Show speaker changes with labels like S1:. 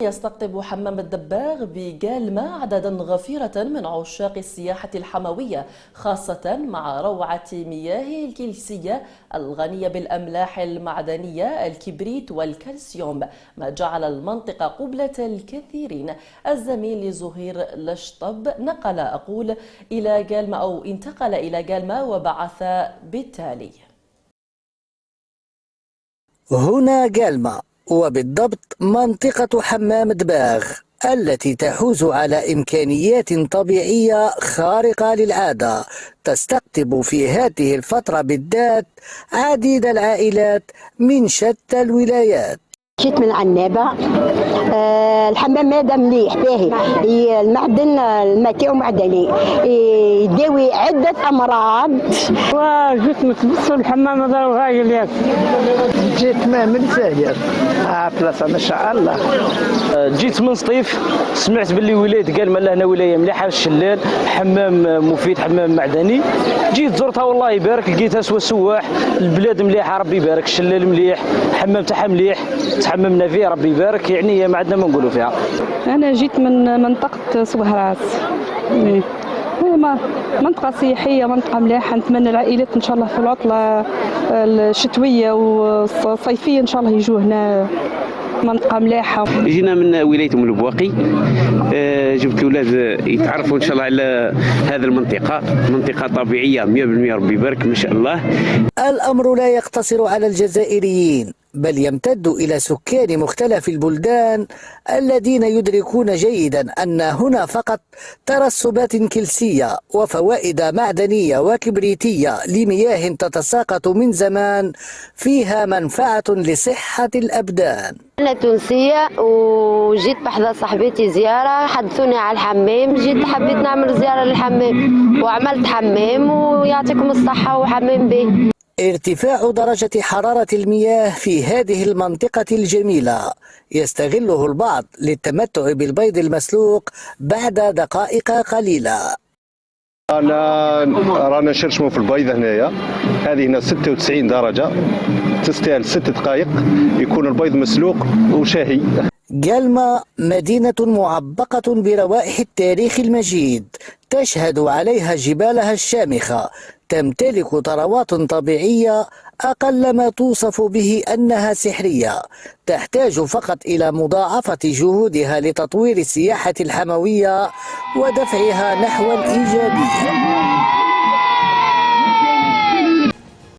S1: يستقطب حمام الدباغ بجالما عددا غفيرة من عشاق السياحة الحموية، خاصة مع روعة مياه الكلسية الغنية بالأملاح المعدنية الكبريت والكالسيوم، ما جعل المنطقة قبلة الكثيرين. الزميل زهير لشطب انتقل إلى جالما وبعث بالتالي.
S2: هنا جالما، وبالضبط منطقة حمام دباغ التي تحوز على إمكانيات طبيعية خارقة للعادة، تستقطب في هذه الفترة بالذات عديد العائلات من شتى الولايات.
S3: جيت من عنابة. الحمام هذا مليح باهي، المعدن الماء تاعو معدني، يداوي عدة أمراض.
S4: وجيت متبصر الحمام هذا وهايل ياك.
S5: جيت من زاير بلاصة ما شاء الله.
S6: جيت من سطيف، سمعت باللي ولاية قال هنا ولاية مليحة، الشلال حمام مفيد، حمام معدني. جيت زرتها والله يبارك، لقيتها سوا سواح، البلاد مليحة ربي يبارك، الشلال مليح، حمام تاعها مليح، تحممنا فيه ربي يبارك، يعني ما عندنا ما نقولوا فيها.
S7: أنا جيت من منطقة سوهراس، منطقة سياحية، منطقة مليحة. نتمنى العائلات إن شاء الله في العطلة الشتوية والصيفية إن شاء الله يجوا هنا، منطقة مليحة.
S8: جينا من ولاية أم البواقي، جبت الأولاد يتعرفوا إن شاء الله على هذه المنطقة، منطقة طبيعية 100% ربي يبارك ما شاء الله.
S2: الأمر لا يقتصر على الجزائريين، بل يمتد إلى سكان مختلف البلدان الذين يدركون جيدا أن هنا فقط ترسبات كلسية وفوائد معدنية وكبريتية لمياه تتساقط من زمان فيها منفعة لصحة الأبدان.
S9: أنا تونسية وجيت بحذا صاحبتي زيارة، حدثوني على الحمام، جيت حبيت نعمل زيارة للحمام وعملت حمام، ويعطيكم الصحة وحمام به.
S2: ارتفاع درجة حرارة المياه في هذه المنطقة الجميلة يستغله البعض للتمتع بالبيض المسلوق بعد دقائق قليلة.
S10: رانا نشرشموا في البيض هنايا، هذه هنا 96 درجة، تستاهل 6 دقائق يكون البيض مسلوق وشاهي.
S2: جالما مدينة معبقة بروائح التاريخ المجيد، تشهد عليها جبالها الشامخة، تمتلك ثروات طبيعية أقل ما توصف به أنها سحرية، تحتاج فقط إلى مضاعفة جهودها لتطوير السياحة الحموية ودفعها نحو الإيجابية.